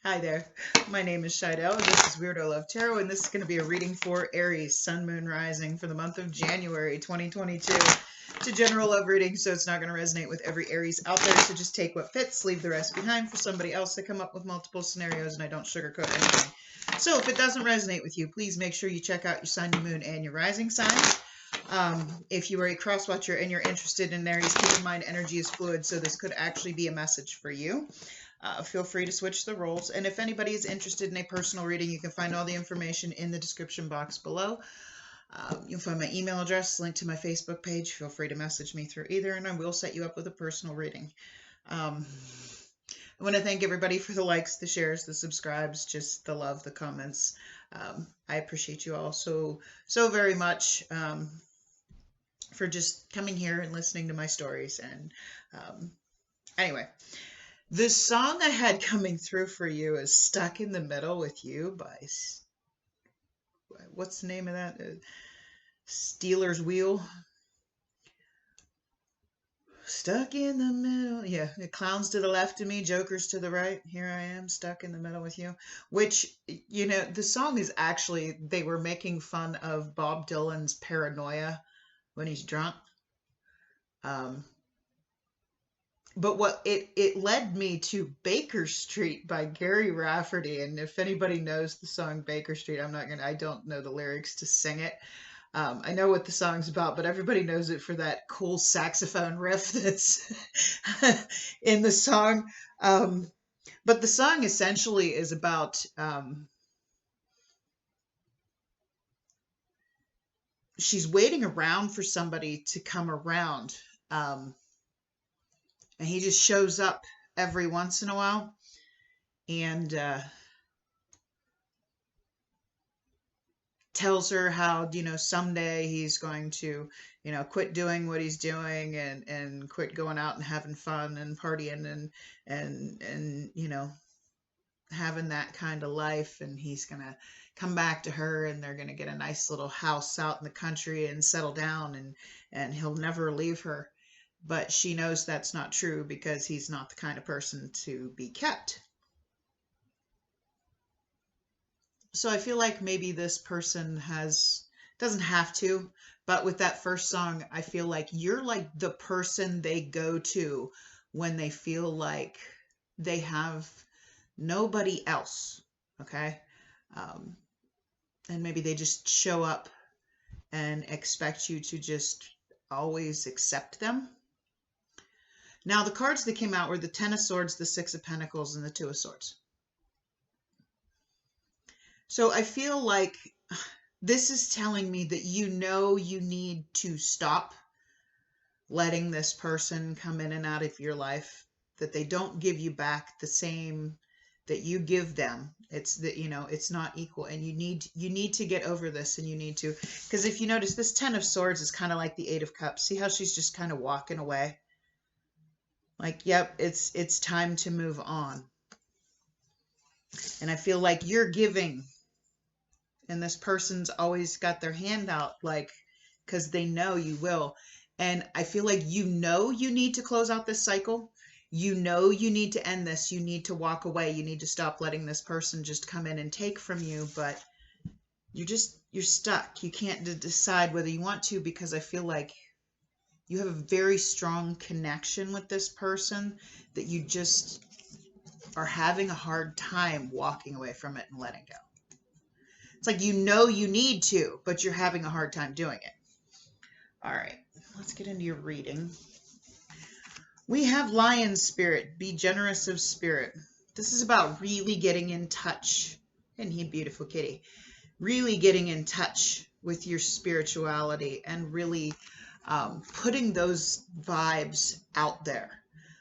Hi there, my name is Shidell, and this is Weirdo Love Tarot, and this is going to be a reading for Aries, Sun, Moon, Rising for the month of January 2022. It's a general love reading, so it's not going to resonate with every Aries out there, so just take what fits, leave the rest behind for somebody else to come up with multiple scenarios, and I don't sugarcoat anything. So if it doesn't resonate with you, please make sure you check out your Sun, your Moon, and your Rising signs. If you are a cross-watcher and you're interested in Aries, keep in mind energy is fluid, so this could actually be a message for you. Feel free to switch the roles. And if anybody is interested in a personal reading, you can find all the information in the description box below. You'll find my email address, link to my Facebook page. Feel free to message me through either, and I will set you up with a personal reading. I want to thank everybody for the likes, the shares, the subscribes, just the love, the comments. I appreciate you all so very much for just coming here and listening to my stories. And anyway, the song I had coming through for you is Stuck in the Middle with You by, what's the name of that? Steeler's Wheel. Stuck in the middle. Yeah, the clowns to the left of me, jokers to the right. Here I am, stuck in the middle with you. Which, you know, the song is actually, they were making fun of Bob Dylan's Paranoia when he's drunk. But what it led me to Baker Street by Gary Rafferty. And if anybody knows the song Baker Street, I don't know the lyrics to sing it. I know what the song's about, but everybody knows it for that cool saxophone riff that's in the song. But the song essentially is about she's waiting around for somebody to come around. And he just shows up every once in a while. And tells her how, you know, someday he's going to, you know, quit doing what he's doing and quit going out and having fun and partying and you know, having that kind of life. And he's going to come back to her and they're going to get a nice little house out in the country and settle down and he'll never leave her. But she knows that's not true because he's not the kind of person to be kept. So I feel like maybe this person doesn't have to, but with that first song, I feel like you're like the person they go to when they feel like they have nobody else, okay? And maybe they just show up and expect you to just always accept them. Now, the cards that came out were the Ten of Swords, the Six of Pentacles, and the Two of Swords. So I feel like this is telling me that you know you need to stop letting this person come in and out of your life, that they don't give you back the same that you give them. It's that, you know, it's not equal, and you need to get over this, and you need to, because if you notice, this Ten of Swords is kind of like the Eight of Cups. See how she's just kind of walking away? Like, yep, it's time to move on. And I feel like you're giving, and this person's always got their hand out, like, because they know you will. And I feel like you know you need to close out this cycle. You know you need to end this. You need to walk away. You need to stop letting this person just come in and take from you. But you're stuck. You can't decide whether you want to, because I feel like you have a very strong connection with this person that you just are having a hard time walking away from it and letting go. It's like you know you need to, but you're having a hard time doing it. All right, let's get into your reading. We have Lion Spirit, be generous of spirit. This is about really getting in touch. Isn't he a beautiful kitty? Really getting in touch with your spirituality and really putting those vibes out there.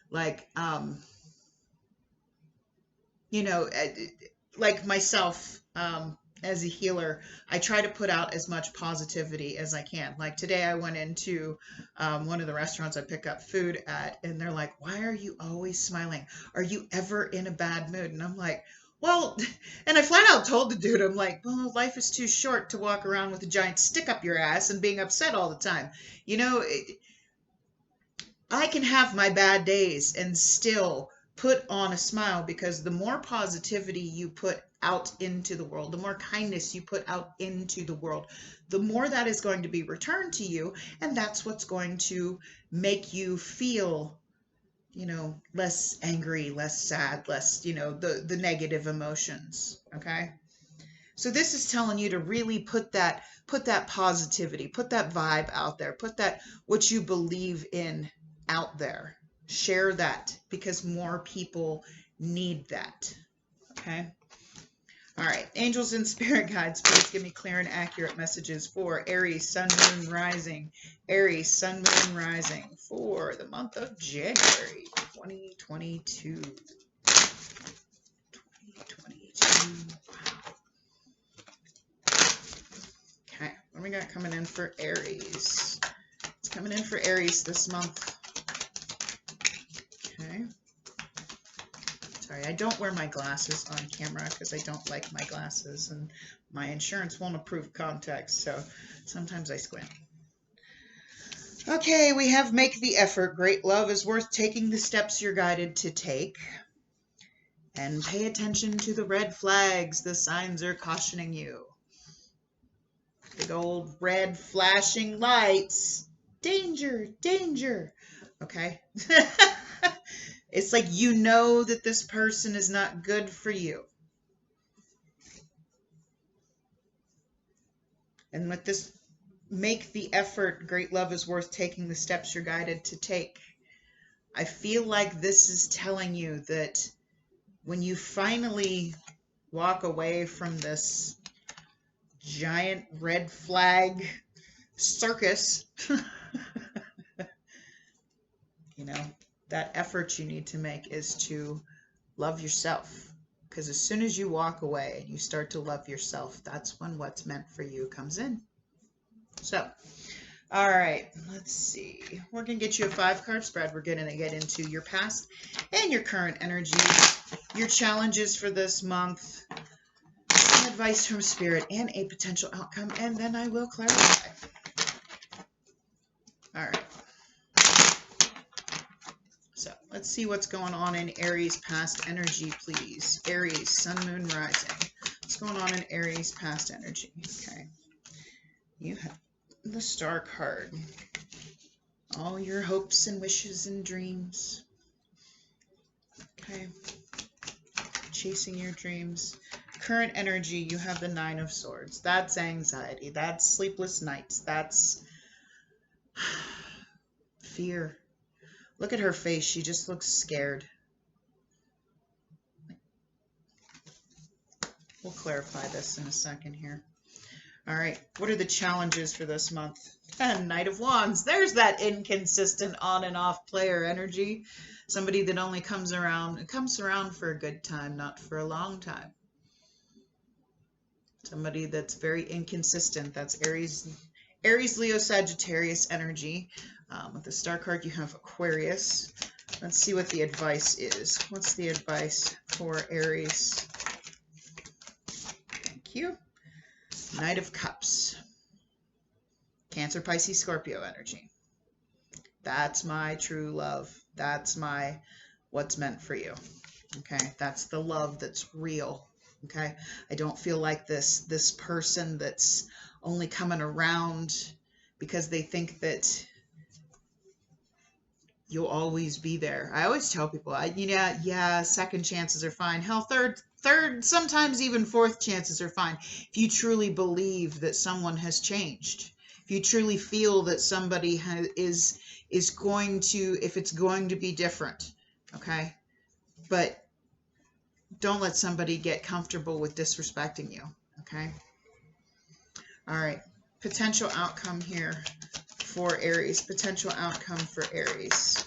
Like, you know, like myself, as a healer, I try to put out as much positivity as I can. Like today I went into one of the restaurants I pick up food at, and they're like, why are you always smiling? Are you ever in a bad mood? And I'm like, well, and I flat out told the dude, I'm like, well, life is too short to walk around with a giant stick up your ass and being upset all the time. You know, I can have my bad days and still put on a smile, because the more positivity you put out into the world, the more kindness you put out into the world, the more that is going to be returned to you. And that's what's going to make you feel, less angry, less sad, less, the negative emotions. Okay. So this is telling you to really put that positivity, put that vibe out there, put that, what you believe in, out there. Share that, because more people need that. Okay. All right. Angels and spirit guides, please give me clear and accurate messages for Aries, Sun, Moon, Rising. Aries, Sun, Moon, Rising for the month of January 2022. 2022. Okay. What do we got coming in for Aries? It's coming in for Aries this month. Okay. Sorry, I don't wear my glasses on camera because I don't like my glasses, and my insurance won't approve contacts, so sometimes I squint. Okay, we have make the effort. Great love is worth taking the steps you're guided to take. And pay attention to the red flags. The signs are cautioning you. Big old red flashing lights. Danger, danger. Okay. It's like you know that this person is not good for you. And with this, make the effort, great love is worth taking the steps you're guided to take. I feel like this is telling you that when you finally walk away from this giant red flag circus, that effort you need to make is to love yourself. Because as soon as you walk away and you start to love yourself, that's when what's meant for you comes in. So, all right, let's see. We're going to get you a 5-card spread. We're going to get into your past and your current energies, your challenges for this month, some advice from spirit, and a potential outcome, and then I will clarify. All right. So let's see what's going on in Aries past energy, please. Aries, Sun, Moon, Rising. What's going on in Aries past energy? Okay. You have the Star card. All your hopes and wishes and dreams. Okay. Chasing your dreams. Current energy, you have the 9 of Swords. That's anxiety. That's sleepless nights. That's fear. Look at her face. She just looks scared. We'll clarify this in a second here. All right. What are the challenges for this month? Knight of Wands. There's that inconsistent on and off player energy. Somebody that only comes around for a good time, not for a long time. Somebody that's very inconsistent. That's Aries, Leo, Sagittarius energy. With the Star card, you have Aquarius. Let's see what the advice is. What's the advice for Aries? Thank you. Knight of Cups. Cancer, Pisces, Scorpio energy. That's my true love. That's my what's meant for you. Okay, that's the love that's real. Okay, I don't feel like this person that's only coming around because they think that you'll always be there. I always tell people, yeah, second chances are fine. Hell, third, sometimes even fourth chances are fine. If you truly believe that someone has changed, if you truly feel that somebody is going to, if it's going to be different, okay? But don't let somebody get comfortable with disrespecting you, okay? All right, potential outcome here for Aries. Potential outcome for Aries.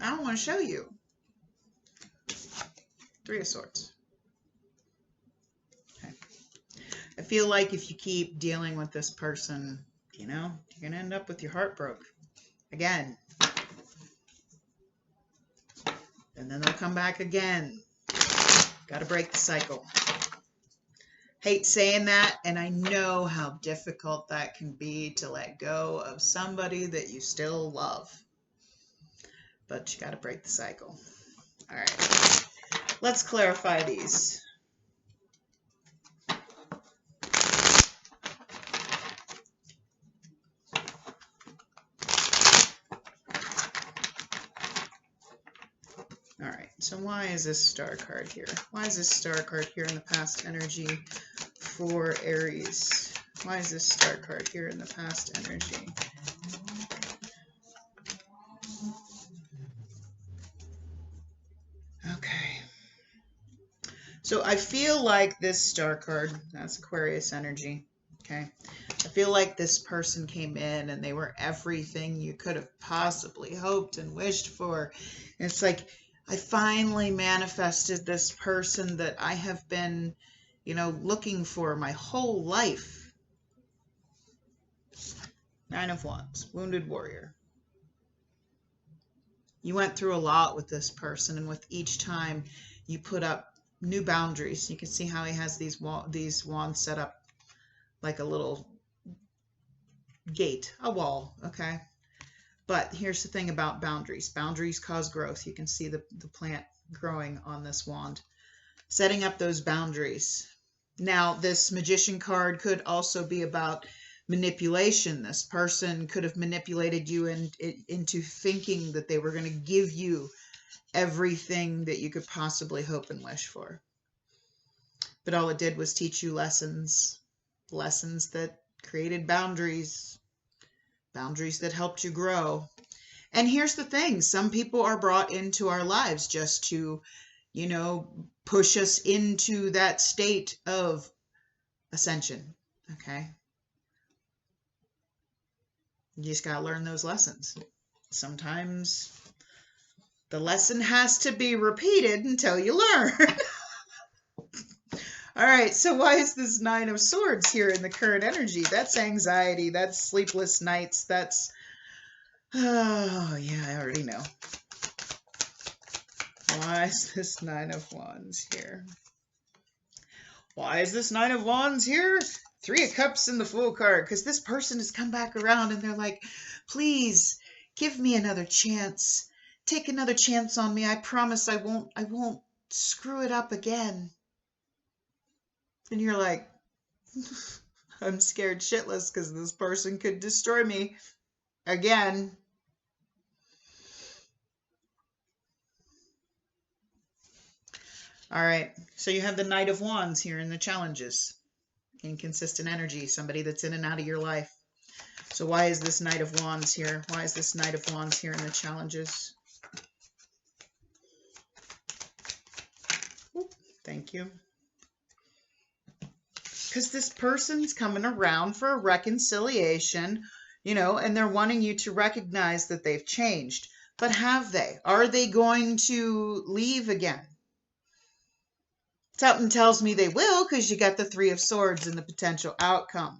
I don't want to show you. 3 of Swords. Okay. I feel like if you keep dealing with this person, you're going to end up with your heart broke again. And then they'll come back again. Got to break the cycle. Hate saying that, and I know how difficult that can be to let go of somebody that you still love. But you got to break the cycle. All right. Let's clarify these. All right, so why is this star card here? Why is this star card here in the past energy for Aries? Why is this star card here in the past energy? Okay. So I feel like this star card, that's Aquarius energy, okay? I feel like this person came in and they were everything you could have possibly hoped and wished for. And it's like, I finally manifested this person that I have been, you know, looking for my whole life. Nine of Wands, wounded warrior. You went through a lot with this person, and with each time you put up new boundaries. You can see how he has these wands set up like a little gate, a wall, okay? But here's the thing about boundaries. Boundaries cause growth. You can see the plant growing on this wand. Setting up those boundaries. Now, this Magician card could also be about manipulation. This person could have manipulated you into thinking that they were going to give you everything that you could possibly hope and wish for. But all it did was teach you lessons. Lessons that created boundaries. Boundaries that helped you grow. And here's the thing. Some people are brought into our lives just to, you know, push us into that state of ascension. Okay? You just got to learn those lessons. Sometimes the lesson has to be repeated until you learn. All right, so why is this Nine of Swords here in the current energy? That's anxiety, that's sleepless nights, that's... Oh, yeah, I already know. Why is this Nine of Wands here? Why is this Nine of Wands here? Three of Cups in the Fool card, because this person has come back around and they're like, please, give me another chance. Take another chance on me. I promise I won't screw it up again. And you're like, I'm scared shitless because this person could destroy me again. All right, so you have the Knight of Wands here in the challenges. Inconsistent energy, somebody that's in and out of your life. So why is this Knight of Wands here? Why is this Knight of Wands here in the challenges? Ooh, thank you. Because this person's coming around for a reconciliation, you know, and they're wanting you to recognize that they've changed. But have they? Are they going to leave again? Something tells me they will, because you got the Three of Swords and the potential outcome.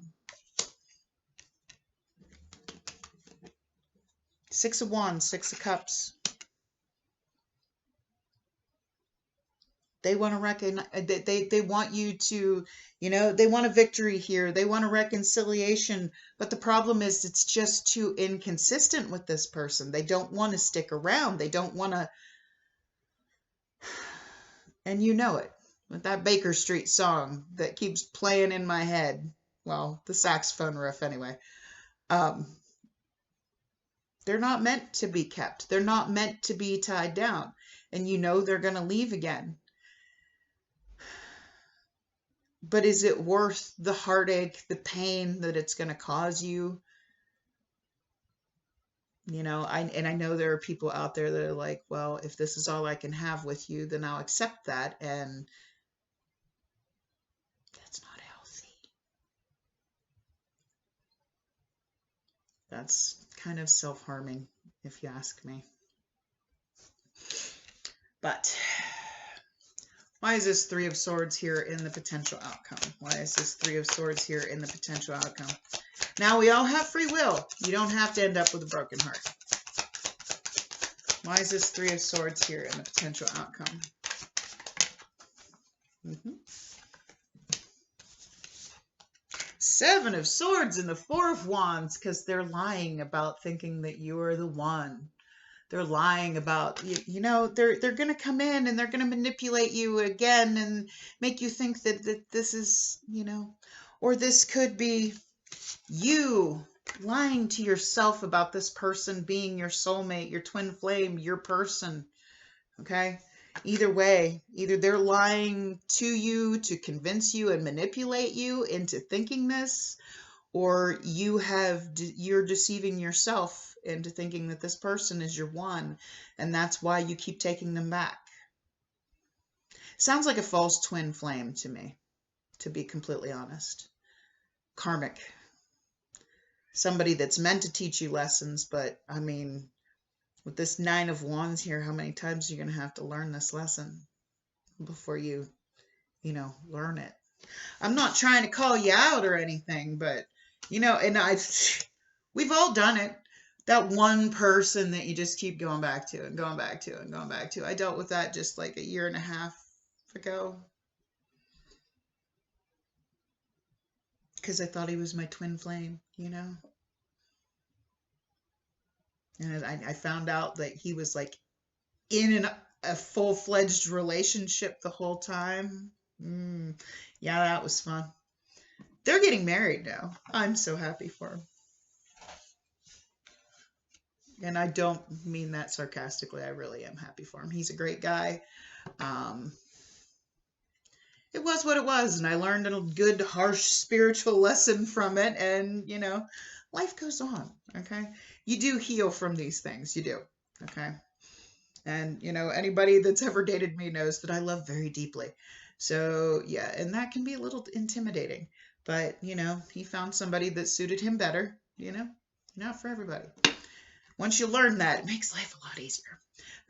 Six of Wands, Six of Cups. They want to recognize, they want you to, you know, they want a victory here. They want a reconciliation. But the problem is it's just too inconsistent with this person. They don't want to stick around. They don't want to, and you know it. With that Baker Street song that keeps playing in my head. Well, the saxophone riff anyway. They're not meant to be kept. They're not meant to be tied down. And you know they're going to leave again. But is it worth the heartache, the pain that it's going to cause you? You know, I know there are people out there that are like, well, if this is all I can have with you, then I'll accept that. And that's not healthy. That's kind of self-harming, if you ask me. But why is this Three of Swords here in the potential outcome? Why is this Three of Swords here in the potential outcome? Now, we all have free will. You don't have to end up with a broken heart. Why is this Three of Swords here in the potential outcome? Seven of Swords and the Four of Wands, because they're lying about thinking that you are the one. They're lying about, you know, they're going to come in and they're going to manipulate you again and make you think that this is, you know, or this could be you lying to yourself about this person being your soulmate, your twin flame, your person. Okay? Either way, either they're lying to you to convince you and manipulate you into thinking this, or you're deceiving yourself into thinking that this person is your one, and that's why you keep taking them back. Sounds like a false twin flame to me, to be completely honest. Karmic. Somebody that's meant to teach you lessons, but I mean, with this Nine of Wands here, how many times are you going to have to learn this lesson before you know, learn it? I'm not trying to call you out or anything, but, you know, and we've all done it. That one person that you just keep going back to and going back to and going back to. I dealt with that just like a year and a half ago. Because I thought he was my twin flame, you know? And I found out that he was like in a full-fledged relationship the whole time. Yeah, that was fun. They're getting married now. I'm so happy for them. And I don't mean that sarcastically. I really am happy for him. He's a great guy. It was what it was, and I learned a good, harsh spiritual lesson from it, and, you know, life goes on, okay? You do heal from these things. You do, okay? And, you know, anybody that's ever dated me knows that I love very deeply. So, yeah, and that can be a little intimidating. But, you know, he found somebody that suited him better, you know? Not for everybody. Once you learn that, it makes life a lot easier.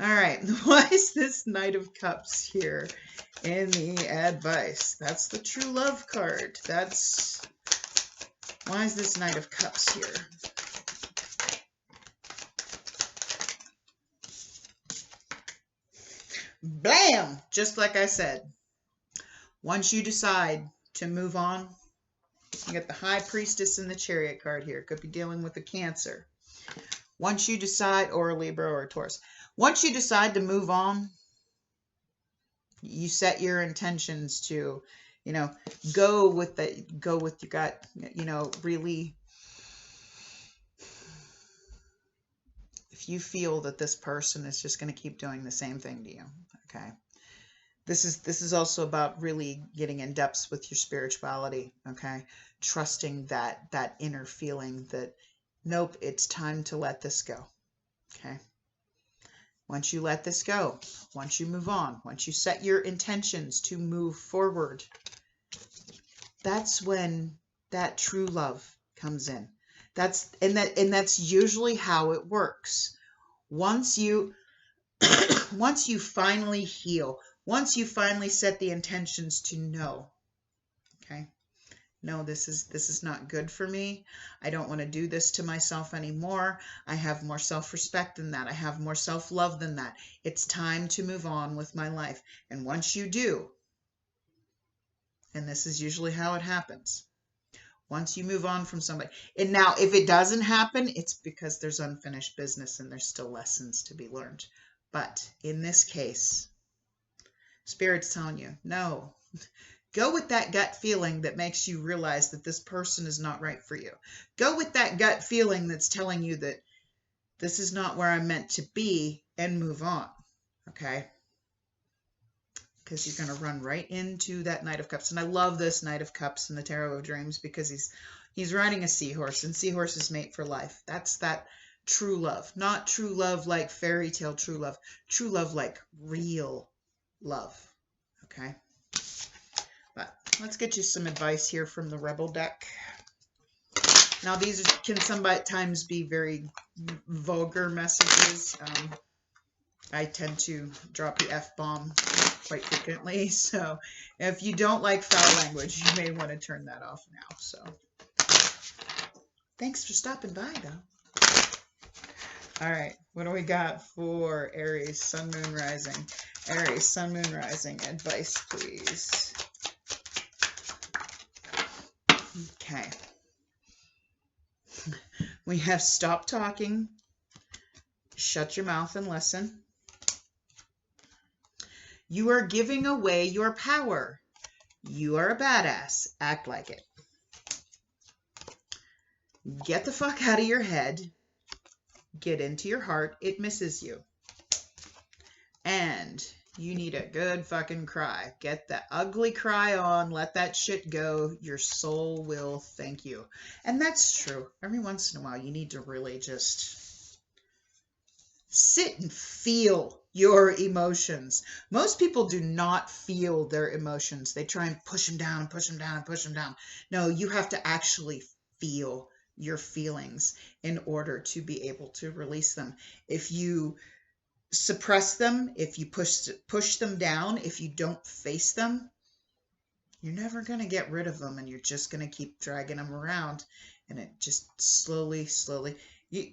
All right, why is this Knight of Cups here in the advice? That's the true love card. Why is this Knight of Cups here? Bam! Just like I said. Once you decide to move on, you got the High Priestess and the Chariot card here. Could be dealing with a Cancer. Once you decide, or a Libra or a Taurus. Once you decide to move on, you set your intentions to, you know, go with your gut, you know, really. If you feel that this person is just going to keep doing the same thing to you, okay? This is also about really getting in depth with your spirituality, okay? Trusting that inner feeling that, nope, it's time to let this go, okay? Once you let this go, once you move on, once you set your intentions to move forward, that's when that true love comes in. That's usually how it works. Once you finally heal, once you finally set the intentions to know, okay, no, this is not good for me. I don't want to do this to myself anymore. I have more self-respect than that. I have more self-love than that. It's time to move on with my life. And once you do, and this is usually how it happens, once you move on from somebody, and now if it doesn't happen, it's because there's unfinished business and there's still lessons to be learned. But in this case, Spirit's telling you, no, go with that gut feeling that makes you realize that this person is not right for you. Go with that gut feeling that's telling you that this is not where I'm meant to be, and move on, okay? Because you're going to run right into that Knight of Cups. And I love this Knight of Cups in the Tarot of Dreams because he's riding a seahorse, and seahorses mate for life. That's that true love. Not true love like fairy tale true love like real love, okay? But let's get you some advice here from the Rebel deck. Now, these can sometimes be very vulgar messages. I tend to drop the F-bomb quite frequently, so if you don't like foul language, you may want to turn that off now. So, thanks for stopping by, though. All right, what do we got for Aries, Sun, Moon, Rising? Aries, Sun, Moon, Rising, advice, please. Okay. We have stop talking, shut your mouth and listen. You are giving away your power. You are a badass. Act like it. Get the fuck out of your head. Get into your heart. It misses you. And you need a good fucking cry. Get that ugly cry on. Let that shit go. Your soul will thank you. And that's true. Every once in a while, you need to really just sit and feel your emotions. Most people do not feel their emotions. They try and push them down, push them down, push them down. No, you have to actually feel your feelings in order to be able to release them. If you suppress them, if you push them down, if you don't face them, you're never going to get rid of them, and you're just going to keep dragging them around, and it just slowly you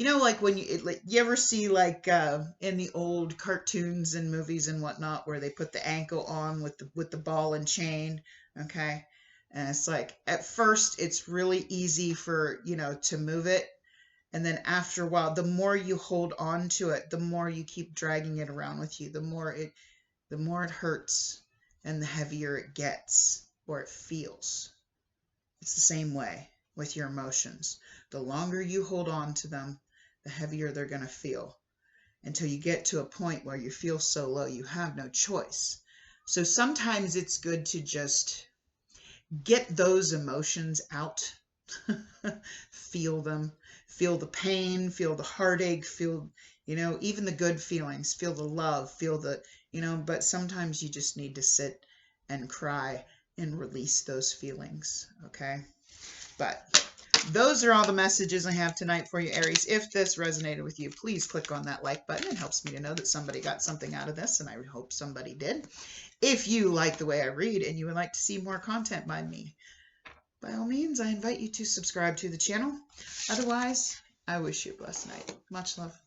know, like when you ever see like in the old cartoons and movies and whatnot where they put the ankle on with the ball and chain, okay? And it's like at first it's really easy for, you know, to move it. And then after a while, the more you hold on to it, the more you keep dragging it around with you, the more it hurts and the heavier it gets or it feels. It's the same way with your emotions. The longer you hold on to them, the heavier they're going to feel until you get to a point where you feel so low you have no choice. So sometimes it's good to just get those emotions out. Feel them. Feel the pain, feel the heartache, feel, you know, even the good feelings, feel the love, feel the, you know, but sometimes you just need to sit and cry and release those feelings, okay? But those are all the messages I have tonight for you, Aries. If this resonated with you, please click on that like button. It helps me to know that somebody got something out of this, and I hope somebody did. If you like the way I read and you would like to see more content by me, by all means, I invite you to subscribe to the channel. Otherwise, I wish you a blessed night. Much love.